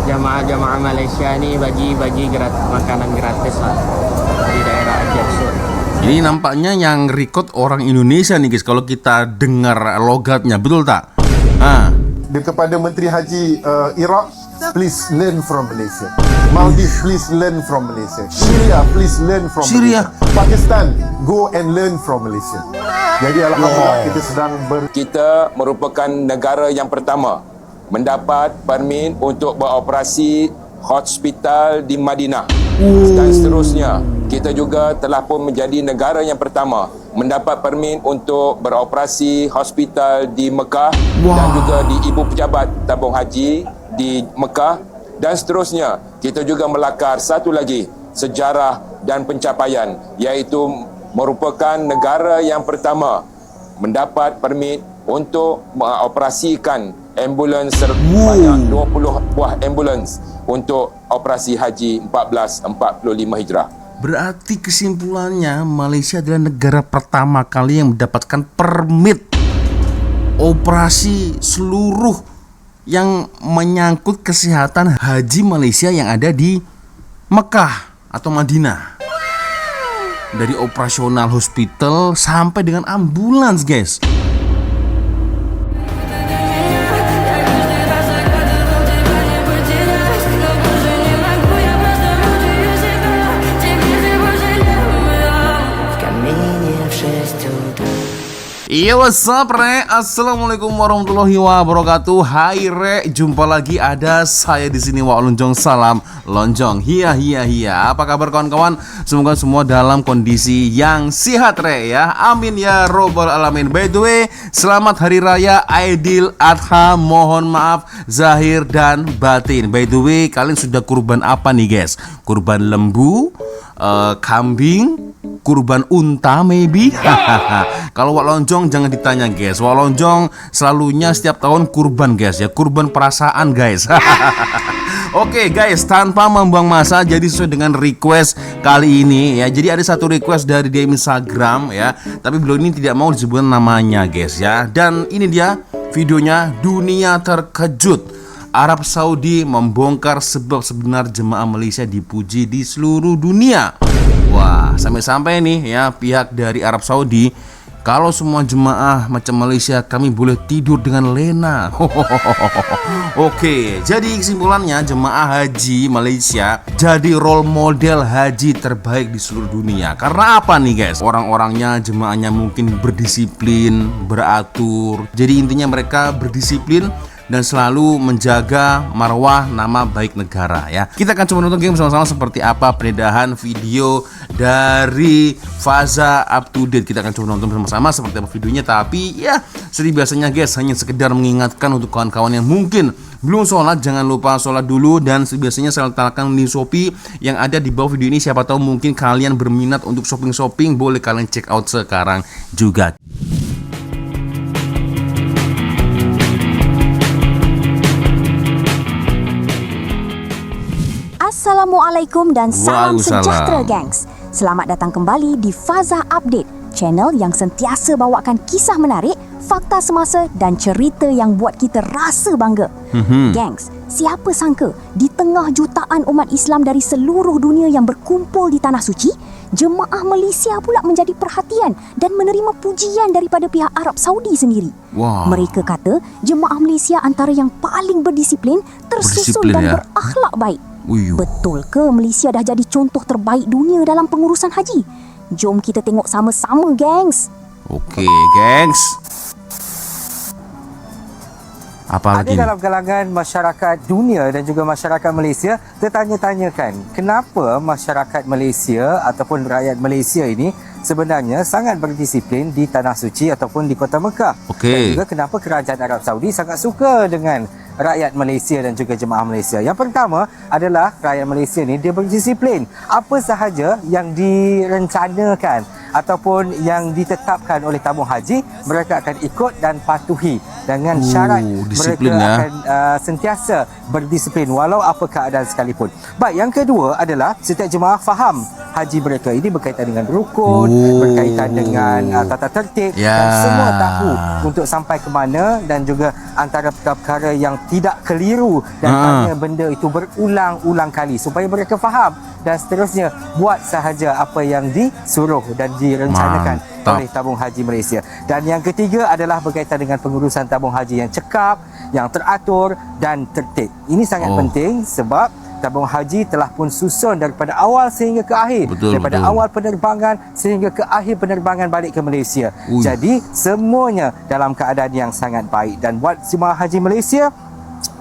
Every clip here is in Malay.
jamaah-jamaah Malaysia nih bagi makanan gratis lah di daerah Jaksel. Ini nampaknya yang record orang Indonesia nih guys, kalau kita dengar logatnya, betul tak? Kepada Menteri Haji Iraq, please learn from Malaysia. Maldives, please learn from Malaysia. Syria, please learn from Syria. Malaysia. Pakistan, go and learn from Malaysia. Jadi alhamdulillah kita sedang Kita merupakan negara yang pertama mendapat permit untuk beroperasi hospital di Madinah. Dan seterusnya, kita juga telah pun menjadi negara yang pertama mendapat permit untuk beroperasi hospital di Mekah dan juga di Ibu Pejabat Tabung Haji di Mekah. Dan seterusnya, kita juga melakar satu lagi sejarah dan pencapaian, iaitu merupakan negara yang pertama mendapat permit untuk mengoperasikan ambulans sebanyak 20 buah ambulans untuk operasi Haji 1445 Hijrah. Berarti kesimpulannya Malaysia adalah negara pertama kali yang mendapatkan permit operasi seluruh yang menyangkut kesehatan haji Malaysia yang ada di Mekah atau Madinah. Dari operasional hospital sampai dengan ambulans, guys. Yo, what's up, Re? Assalamualaikum warahmatullahi wabarakatuh. Hai, Re. Jumpa lagi ada saya di sini, Wak Lonjong. Salam Lonjong. Hiya. Apa kabar kawan-kawan? Semoga semua dalam kondisi yang sehat, Re, ya. Amin ya robbal alamin. By the way, selamat hari raya Aidil Adha. Mohon maaf zahir dan batin. By the way, kalian sudah kurban apa nih, guys? Kurban lembu, kambing, kurban unta maybe. Kalau Wak Lonjong jangan ditanya, guys. Wak Lonjong selalunya setiap tahun kurban, guys, ya. Kurban perasaan, guys. Oke, guys, tanpa membuang masa, jadi sesuai dengan request kali ini, ya. Jadi ada satu request dari dia Instagram, ya. Tapi beliau ini tidak mau disebutkan namanya, guys, ya. Dan ini dia videonya, dunia terkejut. Arab Saudi membongkar sebab sebenar jemaah Malaysia dipuji di seluruh dunia. Wah, sampai-sampai nih, ya, pihak dari Arab Saudi, kalau semua jemaah macam Malaysia, kami boleh tidur dengan lena. Oke, jadi kesimpulannya jemaah haji Malaysia jadi role model haji terbaik di seluruh dunia. Karena apa nih, guys? Orang-orangnya, jemaahnya mungkin berdisiplin, beratur. Jadi intinya mereka berdisiplin dan selalu menjaga marwah nama baik negara, ya. Kita akan coba nonton game bersama-sama seperti apa pendedahan video dari Faza Up To Date. Kita akan coba nonton bersama-sama seperti apa videonya. Tapi ya, seperti biasanya, guys, hanya sekedar mengingatkan untuk kawan-kawan yang mungkin belum sholat, jangan lupa sholat dulu. Dan seperti biasanya saya letakkan di Shopee yang ada di bawah video ini. Siapa tahu mungkin kalian berminat untuk shopping, boleh kalian check out sekarang juga. Assalamualaikum dan salam Waalaikumsalam. sejahtera, gengs. Selamat datang kembali di Faza Update, channel yang sentiasa bawakan kisah menarik, fakta semasa dan cerita yang buat kita rasa bangga. Gengs, siapa sangka di tengah jutaan umat Islam dari seluruh dunia yang berkumpul di Tanah Suci, jemaah Malaysia pula menjadi perhatian dan menerima pujian daripada pihak Arab Saudi sendiri. Mereka kata jemaah Malaysia antara yang paling berdisiplin, tersusun dan ya. berakhlak baik. Betul ke Malaysia dah jadi contoh terbaik dunia dalam pengurusan haji? Jom kita tengok sama-sama, gengs. Oke, gengs. Apa lagi? Ada dalam kalangan masyarakat dunia dan juga masyarakat Malaysia tertanya-tanyakan kenapa masyarakat Malaysia ataupun rakyat Malaysia ini sebenarnya sangat berdisiplin di Tanah Suci ataupun di Kota Mekah. Dan juga kenapa kerajaan Arab Saudi sangat suka dengan rakyat Malaysia dan juga jemaah Malaysia. Yang pertama adalah rakyat Malaysia ni dia berdisiplin. Apa sahaja yang direncanakan ataupun yang ditetapkan oleh tabung haji, mereka akan ikut dan patuhi dengan syarat mereka akan sentiasa berdisiplin walau apa keadaan sekalipun. Baik, yang kedua adalah setiap jemaah faham haji mereka ini berkaitan dengan rukun, berkaitan dengan tata tertib Ya. dan semua tahu untuk sampai ke mana, dan juga antara perkara-perkara yang tidak keliru dan hanya benda itu berulang-ulang kali supaya mereka faham, dan seterusnya buat sahaja apa yang disuruh dan direncanakan Mantap. oleh tabung haji Malaysia. Dan yang ketiga adalah berkaitan dengan pengurusan tabung haji yang cekap, yang teratur dan tertib. Ini sangat penting sebab tabung haji telah pun susun daripada awal sehingga ke akhir. Betul, daripada betul. awal penerbangan sehingga ke akhir penerbangan balik ke Malaysia. Ui. Jadi semuanya dalam keadaan yang sangat baik. Dan buat jemaah haji Malaysia,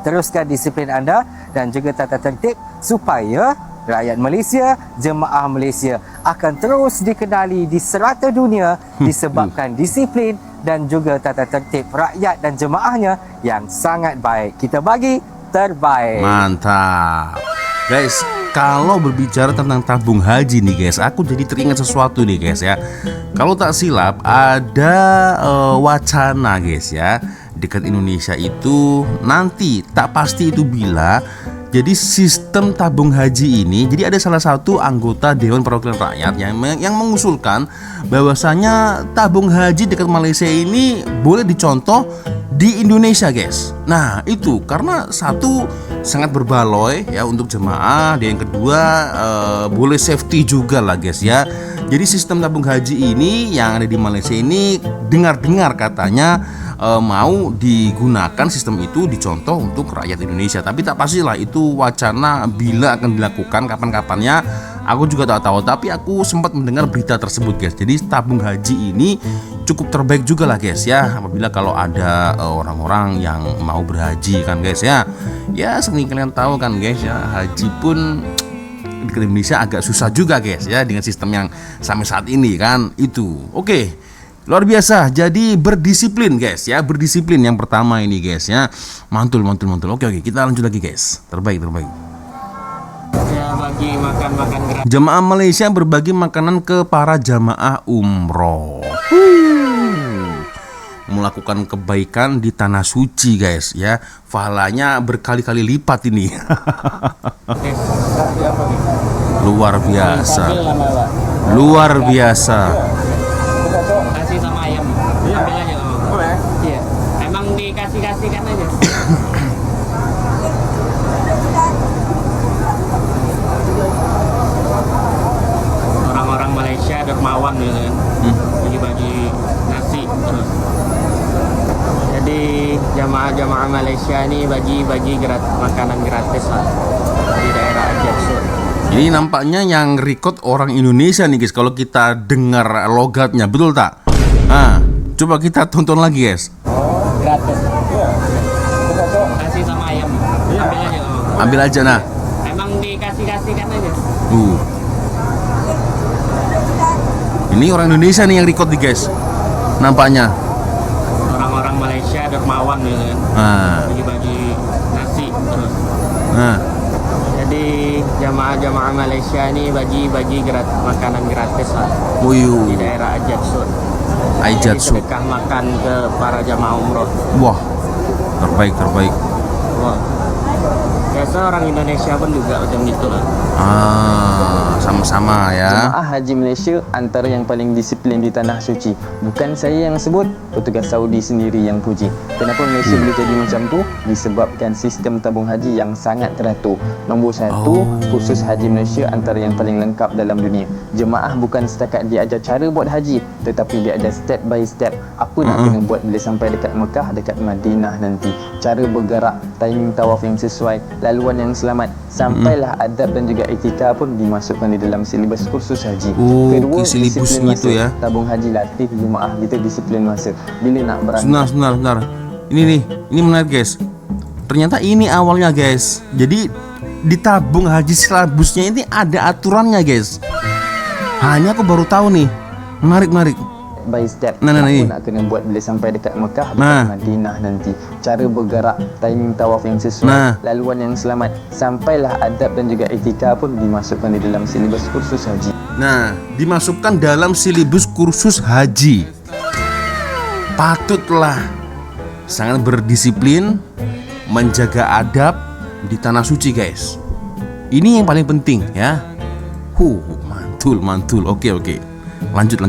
teruskan disiplin anda dan juga tata tertib supaya rakyat Malaysia, jemaah Malaysia akan terus dikenali di serata dunia disebabkan disiplin dan juga tata tertib rakyat dan jemaahnya yang sangat baik. Kita bagi terbaik. Mantap. Guys, kalau berbicara tentang tabung haji nih guys, aku jadi teringat sesuatu nih guys ya. Kalau tak silap ada wacana guys ya, dekat Indonesia itu nanti tak pasti itu bila. Jadi sistem tabung haji ini, jadi ada salah satu anggota Dewan Perwakilan Rakyat yang mengusulkan bahwasanya tabung haji dekat Malaysia ini boleh dicontoh di Indonesia guys. Nah itu karena satu sangat berbaloi ya untuk jemaah, dan yang kedua boleh safety juga lah guys ya. Jadi sistem tabung haji ini yang ada di Malaysia ini dengar-dengar katanya mau digunakan sistem itu dicontoh untuk rakyat Indonesia. Tapi tak pastilah itu wacana bila akan dilakukan kapan-kapannya, aku juga tak tahu. Tapi aku sempat mendengar berita tersebut guys. Jadi tabung haji ini cukup terbaik juga lah guys ya, apabila kalau ada orang-orang yang mau berhaji kan guys ya. Ya seperti kalian tahu kan guys ya, haji pun di Indonesia agak susah juga guys ya dengan sistem yang sampai saat ini kan itu. Oke. Luar biasa, jadi berdisiplin guys ya, berdisiplin yang pertama ini guys ya. Mantul. Oke, kita lanjut lagi guys. Terbaik. Ya, bagi makan gratis. Jemaah Malaysia berbagi makanan ke para jamaah umroh. Melakukan kebaikan di tanah suci guys ya. Pahalanya berkali-kali lipat ini. Luar biasa. Luar biasa. Kasih sama ayam. Ambil aja kamu. Boleh. Iya. Emang dikasih-kasihkan aja. Orang-orang Malaysia dermawan gitu kan. Bagi-bagi nasi terus. Jadi jamaah-jamaah Malaysia ini bagi-bagi makanan gratis lah di daerah Ajabsur. Ini nampaknya yang record orang Indonesia nih guys. Kalau kita dengar logatnya, betul tak? Nah, coba kita tonton lagi guys. Gratis. Kasih sama ayam. Ambil aja kamu. Ambil aja nah. Emang dikasih-kasihkan aja. Ini orang Indonesia nih yang record nih guys. Nampaknya. Orang-orang Malaysia dermawan gitu kan. Bagi-bagi nasi terus. Jadi jamaah-jamaah Malaysia ini bagi-bagi makanan gratis lah di daerah Ajabsur. Jadi sedekah makan ke para jamaah umroh. Wah, terbaik. Wah. Biasa orang Indonesia pun juga macam gitu lah. Sama-sama ya. Jemaah Haji Malaysia antara yang paling disiplin di tanah suci. Bukan saya yang sebut, petugas Saudi sendiri yang puji. Kenapa Malaysia boleh jadi macam tu? Disebabkan sistem tabung haji yang sangat teratur. Nombor satu, kursus Haji Malaysia antara yang paling lengkap dalam dunia. Jemaah bukan setakat diajar cara buat haji, tetapi diajar step by step apa nak kena buat bila sampai dekat Mekah, dekat Madinah nanti. Cara bergerak, timing tawaf yang sesuai, laluan yang selamat, sampailah adab dan juga etika pun dimasukkan di dalam silibus kursus haji. Kedua, silibusnya itu ya. Tabung haji latih jemaah kita disiplin masa. Bila nak berangkat. Sebentar. Ini menarik guys. Ternyata ini awalnya guys. Jadi di tabung haji silibusnya ini ada aturannya guys. Hanya aku baru tahu nih. Menarik. By step Nah, apa ini. nak kena buat bila sampai dekat Mekah, dekat Madinah nanti. Cara bergerak, timing tawaf yang sesuai, laluan yang selamat, sampailah adab dan juga etika pun dimasukkan di dalam silibus kursus haji. Nah, dimasukkan dalam silibus kursus haji. Patutlah sangat berdisiplin, menjaga adab di tanah suci guys. Ini yang paling penting ya. Mantap. mantul. Oke. Lanjut.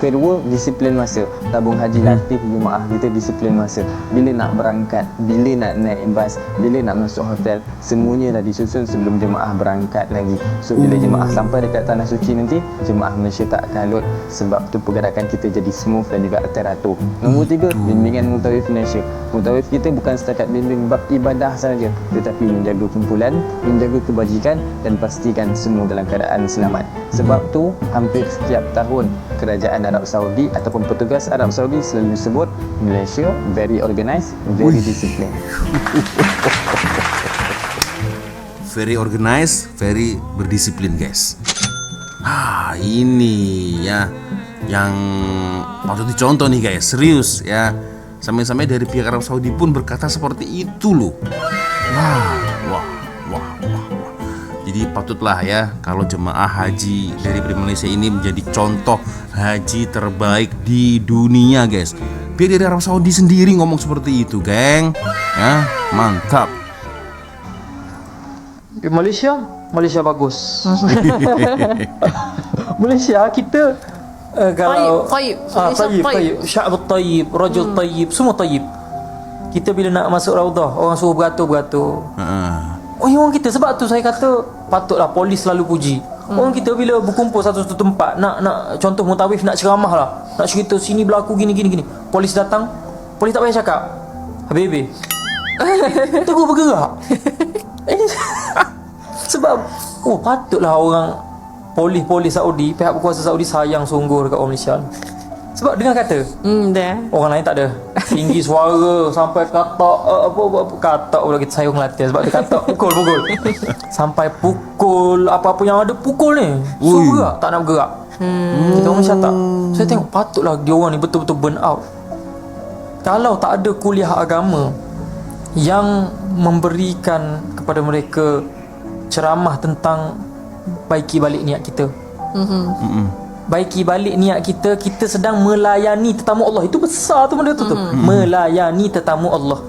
Kedua, disiplin masa. Tabung haji latih jemaah kita disiplin masa. Bila nak berangkat, bila nak naik bas, bila nak masuk hotel, semuanya dah disusun sebelum jemaah berangkat lagi. So bila jemaah sampai dekat tanah suci nanti, jemaah Malaysia tak kalut, sebab tu pergerakan kita jadi smooth dan juga teratur. Nombor 3, bimbingan Mutawif Malaysia. Mutawif kita bukan setakat bimbing bab ibadah saja, tetapi menjaga kumpulan, menjaga kebajikan dan pastikan semua dalam keadaan selamat. Sebab tu hampir setiap tahun kerajaan Arab Saudi ataupun petugas Arab Saudi selalu sebut Malaysia very organised, very disciplined. Very organized, very berdisiplin, guys. Ini ya yang patut dicontoh nih, guys. Serius ya. Sampai-sampai dari pihak Arab Saudi pun berkata seperti itu loh. Wah. Jadi patutlah ya kalau jemaah haji dari Malaysia ini menjadi contoh haji terbaik di dunia, guys. Biar dari Arab Saudi sendiri ngomong seperti itu, geng. Ya, mantap. Malaysia bagus. Malaysia kita kalau tayyib, sya'b tayyib, rajul tayyib, semua tayyib. Kita bila nak masuk raudah, orang suruh beratur. Orang kita, sebab tu saya kata patutlah polis selalu puji. Orang kita bila berkumpul satu tempat, nak contoh mutawif, nak ceramah lah, nak cerita sini berlaku gini. Polis datang, polis tak payah cakap Habib terus bergerak. Ini sebab patutlah orang polis Saudi, pihak berkuasa Saudi sayang sungguh dekat orang Malaysia. Sebab dengar kata orang lain tak ada tinggi suara sampai katak katak pula kita sayang latihan, sebab dia katak pukul sampai pukul apa-apa yang ada pukul ni suruh gerak, tak nak bergerak. Kita orang Malaysia tak. Saya tengok patutlah dia orang ni betul-betul burn out. Kalau tak ada kuliah agama yang memberikan kepada mereka ceramah tentang baiki balik niat kita, baiki balik niat kita, kita sedang melayani tetamu Allah. Itu besar tu benda tu. Melayani tetamu Allah.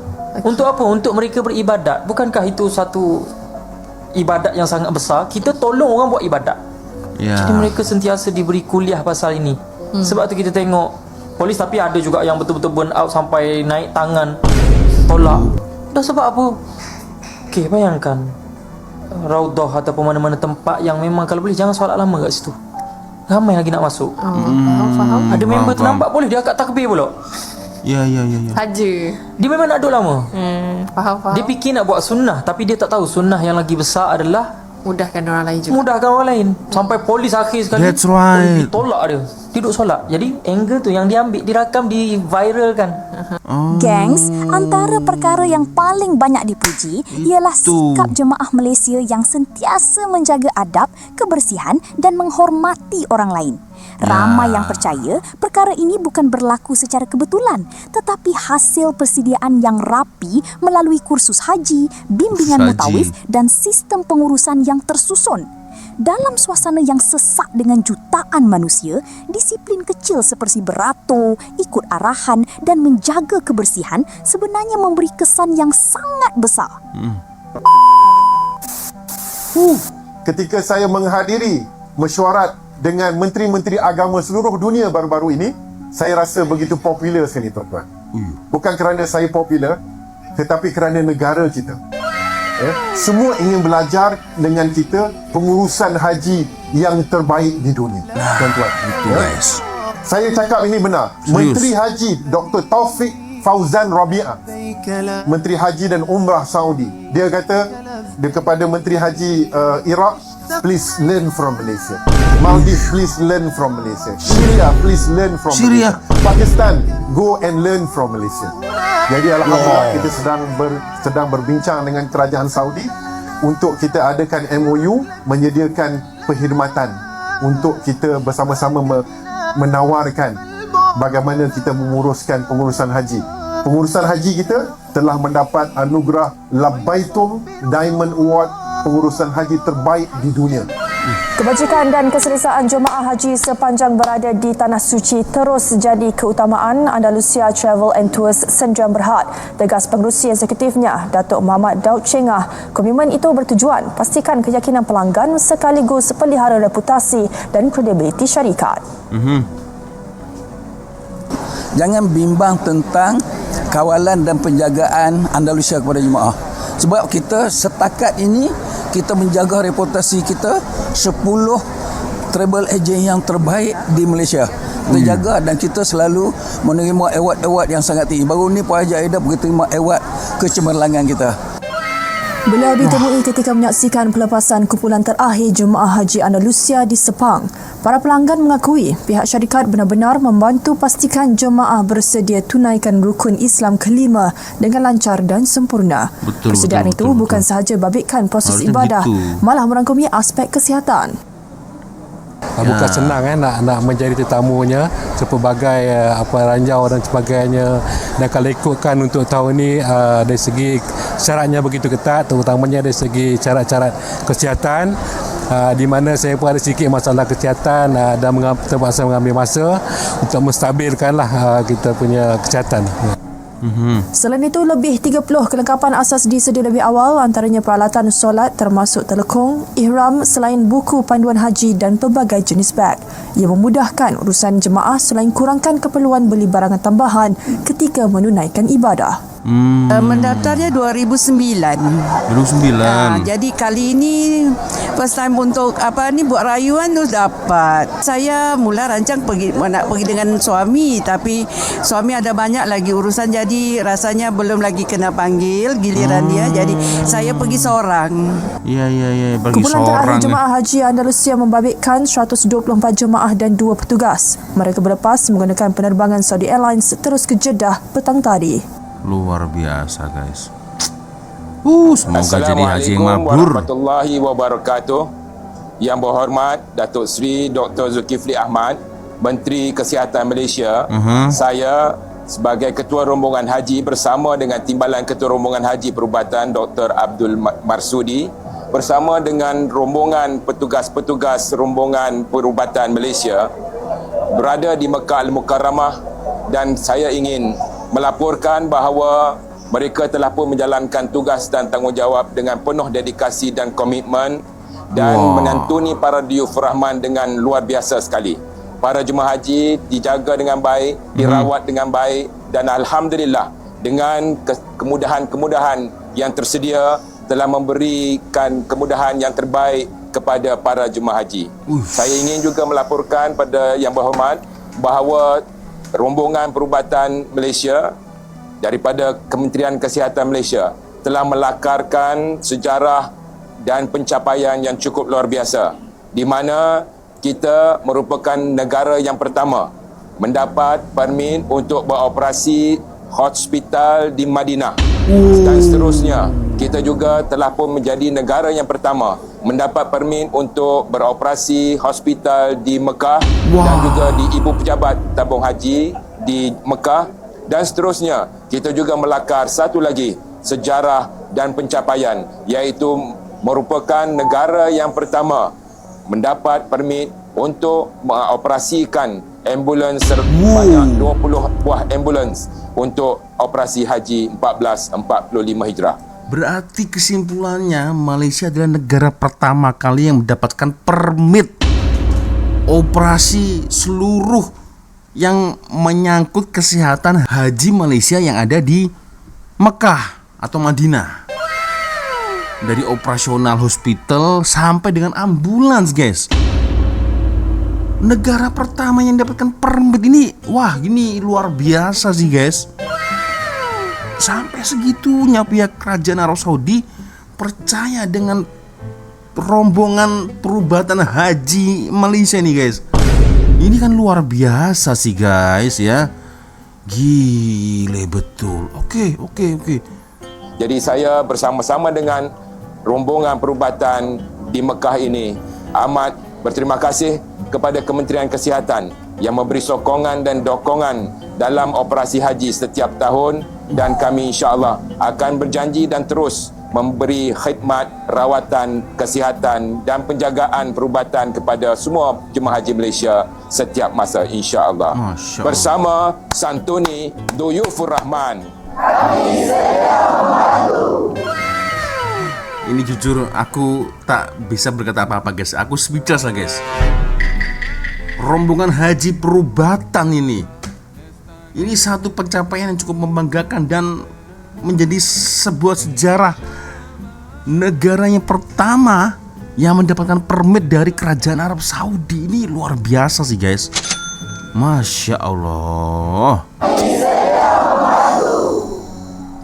Untuk apa? Untuk mereka beribadat. Bukankah itu satu ibadat yang sangat besar? Kita tolong orang buat ibadat. Jadi mereka sentiasa diberi kuliah pasal ini. Sebab tu kita tengok polis, tapi ada juga yang betul-betul burn out sampai naik tangan tolak. Dah sebab apa? Okey, bayangkan raudah ataupun mana-mana tempat yang memang kalau boleh jangan solat lama kat situ. Ramai lagi nak masuk. Faham. Ada member tu nampak boleh dia akad takbir pula. Ya. Haji. Dia memang nak duduk lama. Faham. Dia fikir nak buat sunnah, tapi dia tak tahu sunnah yang lagi besar adalah Mudahkan orang lain juga. mudahkan orang lain. Sampai polis akhir sekali That's right. ditolak dia. Duduk solat. Jadi angle tu yang diambil, dirakam, diviralkan. Gengs, antara perkara yang paling banyak dipuji ialah sikap jemaah Malaysia yang sentiasa menjaga adab, kebersihan dan menghormati orang lain. Ramai yang percaya perkara ini bukan berlaku secara kebetulan, tetapi hasil persediaan yang rapi melalui kursus haji, bimbingan mutawif dan sistem pengurusan yang tersusun. Dalam suasana yang sesak dengan jutaan manusia, disiplin kecil seperti beratur, ikut arahan dan menjaga kebersihan sebenarnya memberi kesan yang sangat besar. Ketika saya menghadiri mesyuarat dengan menteri-menteri agama seluruh dunia baru-baru ini, saya rasa begitu popular sekali, tuan-tuan. Bukan kerana saya popular, tetapi kerana negara kita. Semua ingin belajar dengan kita pengurusan haji yang terbaik di dunia, tuan-tuan. Guys. Saya cakap ini benar. Menteri Haji Dr. Taufik Fauzan Rabi'ah, Menteri Haji dan Umrah Saudi, dia kata kepada Menteri Haji Iraq, please learn from Malaysia. Maldives, please learn from Malaysia. Syria, please learn from Malaysia. Pakistan, go and learn from Malaysia. Jadi alhamdulillah kita sedang berbincang dengan kerajaan Saudi untuk kita adakan MOU menyediakan perkhidmatan untuk kita bersama-sama menawarkan bagaimana kita menguruskan pengurusan haji. Pengurusan haji kita telah mendapat anugerah Labbaitum Diamond Award pengurusan haji terbaik di dunia. Kebajikan dan keselesaan jemaah haji sepanjang berada di Tanah Suci terus jadi keutamaan Andalusia Travel and Tours Sdn Bhd. Tegas Pengerusi Eksekutifnya, Datuk Muhammad Daud Cengah. Komitmen itu bertujuan pastikan keyakinan pelanggan sekaligus pelihara reputasi dan kredibiliti syarikat. Jangan bimbang tentang kawalan dan penjagaan Andalusia kepada jemaah. Sebab kita setakat ini kita menjaga reputasi kita 10 travel agent yang terbaik di Malaysia. Kita jaga dan kita selalu menerima award-award yang sangat tinggi. Baru ni Puan Haji Aida pergi terima award kecemerlangan kita. Beliau ditemui ketika menyaksikan pelepasan kumpulan terakhir jemaah haji Andalusia di Sepang. Para pelanggan mengakui pihak syarikat benar-benar membantu pastikan jemaah bersedia tunaikan rukun Islam kelima dengan lancar dan sempurna. Persediaan itu bukan sahaja babitkan proses ibadah, malah merangkumi aspek kesihatan. Bukan senang nak menjadi tetamunya sepelbagai ranjau dan sebagainya. Dan kalau ikutkan untuk tahun ini dari segi syaratnya begitu ketat, terutamanya dari segi syarat-syarat kesihatan, di mana saya pun ada sedikit masalah kesihatan dan terpaksa mengambil masa untuk menstabilkanlah kita punya kesihatan. Selain itu, lebih 30 kelengkapan asas disedia lebih awal, antaranya peralatan solat termasuk telekung, ihram selain buku panduan haji dan pelbagai jenis beg. Ia memudahkan urusan jemaah selain kurangkan keperluan beli barangan tambahan ketika menunaikan ibadah. Mendaftarnya 2009. Jadi kali ini first time untuk buat rayuan tu dapat. Saya mula rancang nak pergi dengan suami, tapi suami ada banyak lagi urusan, jadi rasanya belum lagi kena panggil giliran dia, jadi saya pergi seorang. Ya, pergi Kumpulan seorang. terakhir jemaah haji Andalusia membabitkan 124 jemaah dan 2 petugas. Mereka berlepas menggunakan penerbangan Saudi Airlines terus ke Jeddah petang tadi. Luar biasa, guys. Semoga jadi haji yang Assalamualaikum mabrur. warahmatullahi wabarakatuh. Yang berhormat Datuk Seri Dr. Zulkifli Ahmad, Menteri Kesihatan Malaysia. Saya sebagai Ketua Rombongan Haji bersama dengan Timbalan Ketua Rombongan Haji Perubatan Dr. Abdul Marsudi bersama dengan rombongan petugas-petugas Rombongan Perubatan Malaysia berada di Mekah Al-Mukarramah, dan saya ingin melaporkan bahawa mereka telah pun menjalankan tugas dan tanggungjawab dengan penuh dedikasi dan komitmen dan menantuni para diyuf rahman dengan luar biasa sekali. Para jemaah haji dijaga dengan baik, dirawat dengan baik, dan alhamdulillah dengan kemudahan-kemudahan yang tersedia telah memberikan kemudahan yang terbaik kepada para jemaah haji. Saya ingin juga melaporkan pada yang berhormat bahawa Rombongan Perubatan Malaysia daripada Kementerian Kesihatan Malaysia telah melakarkan sejarah dan pencapaian yang cukup luar biasa, di mana kita merupakan negara yang pertama mendapat permit untuk beroperasi hospital di Madinah. Dan seterusnya, kita juga telah pun menjadi negara yang pertama mendapat permit untuk beroperasi hospital di Mekah dan juga di Ibu Pejabat Tabung Haji di Mekah. Dan seterusnya, kita juga melakar satu lagi sejarah dan pencapaian, iaitu merupakan negara yang pertama mendapat permit untuk mengoperasikan ambulans sebanyak 20 buah ambulans untuk operasi haji 1445 Hijrah. Berarti kesimpulannya Malaysia adalah negara pertama kali yang mendapatkan permit operasi seluruh yang menyangkut kesehatan haji Malaysia yang ada di Mekah atau Madinah. Dari operasional hospital sampai dengan ambulans, guys. Negara pertama yang mendapatkan permit ini, wah, ini luar biasa sih, guys. Sampai segitunya pihak kerajaan Arab Saudi percaya dengan rombongan perubatan haji Malaysia nih, guys. Ini kan luar biasa sih, guys, ya. Gile betul. Oke. Jadi saya bersama-sama dengan rombongan perubatan di Mekah ini amat berterima kasih kepada Kementerian Kesihatan yang memberi sokongan dan dokongan dalam operasi haji setiap tahun dan kami insya-Allah akan berjanji dan terus memberi khidmat rawatan kesihatan dan penjagaan perubatan kepada semua jemaah haji Malaysia setiap masa insya-Allah. Bersama Santuni Duyufur Rahman. Ini jujur aku tak bisa berkata apa-apa guys. Aku speechless lah guys. Rombongan haji perubatan ini satu pencapaian yang cukup membanggakan dan menjadi sebuah sejarah. Negara yang pertama yang mendapatkan permit dari kerajaan Arab Saudi. Ini luar biasa sih guys. Masya Allah.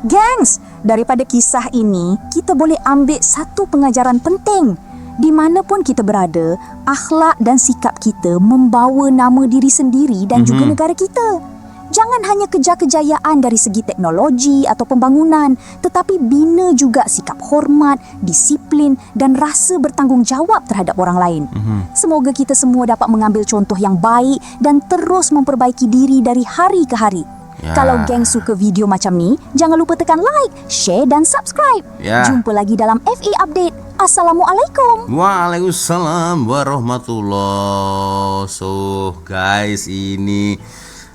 Gengs, daripada kisah ini, kita boleh ambil satu pengajaran penting. Di mana pun kita berada, akhlak dan sikap kita membawa nama diri sendiri dan juga negara kita. Jangan hanya kejar kejayaan dari segi teknologi atau pembangunan, tetapi bina juga sikap hormat, disiplin dan rasa bertanggungjawab terhadap orang lain. Semoga kita semua dapat mengambil contoh yang baik dan terus memperbaiki diri dari hari ke hari. Kalau geng suka video macam ni, jangan lupa tekan like, share dan subscribe. Jumpa lagi dalam FA Update. Assalamualaikum. Waalaikumsalam warahmatullah. So guys, ini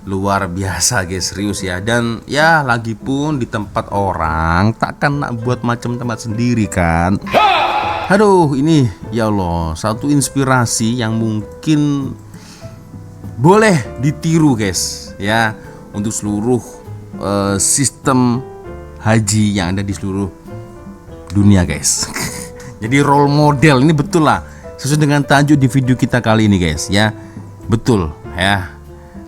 luar biasa guys, serius ya. Dan ya lagi pun di tempat orang takkan nak buat macam tempat sendiri kan. Aduh, ini ya Allah, satu inspirasi yang mungkin boleh ditiru guys ya, untuk seluruh sistem haji yang ada di seluruh dunia guys. Jadi role model ini betul lah, sesuai dengan tajuk di video kita kali ini guys ya. Betul ya.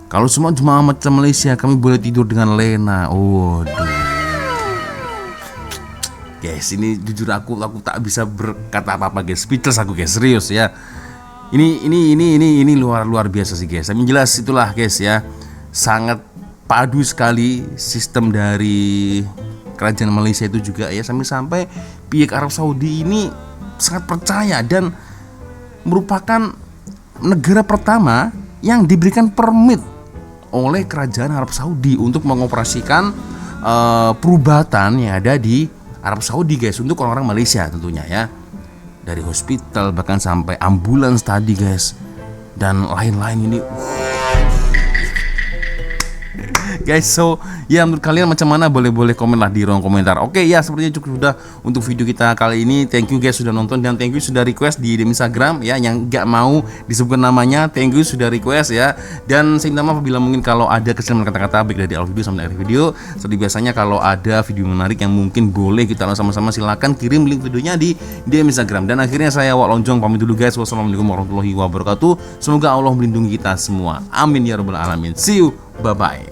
Kalau semua jemaah macam Malaysia, kami boleh tidur dengan lena. Waduh. Guys, ini jujur aku tak bisa berkata apa-apa guys. Speechless aku guys, serius ya. Ini luar biasa sih guys. Tapi jelas itulah guys ya. Sangat padu sekali sistem dari kerajaan Malaysia itu juga ya, sampai pihak Arab Saudi ini sangat percaya dan merupakan negara pertama yang diberikan permit oleh kerajaan Arab Saudi untuk mengoperasikan perubatan yang ada di Arab Saudi guys, untuk orang-orang Malaysia tentunya ya, dari hospital bahkan sampai ambulans tadi guys, dan lain-lain ini. Guys, so ya menurut kalian macam mana, boleh komen lah di ruang komentar. Oke ya, sepertinya cukup sudah untuk video kita kali ini. Thank you guys sudah nonton dan thank you sudah request di Instagram ya, yang gak mau disebutkan namanya. Thank you sudah request ya. Dan saya minta maaf apabila mungkin kalau ada kesalahan kata-kata baik dari awal video sampai akhir video. Seperti biasanya kalau ada video menarik yang mungkin boleh kita lakukan sama-sama, silakan kirim link videonya di DM Instagram. Dan akhirnya saya Wak Lonjong pamit dulu guys. Wassalamualaikum warahmatullahi wabarakatuh. Semoga Allah melindungi kita semua. Amin ya rabbal alamin. See you. Bye bye.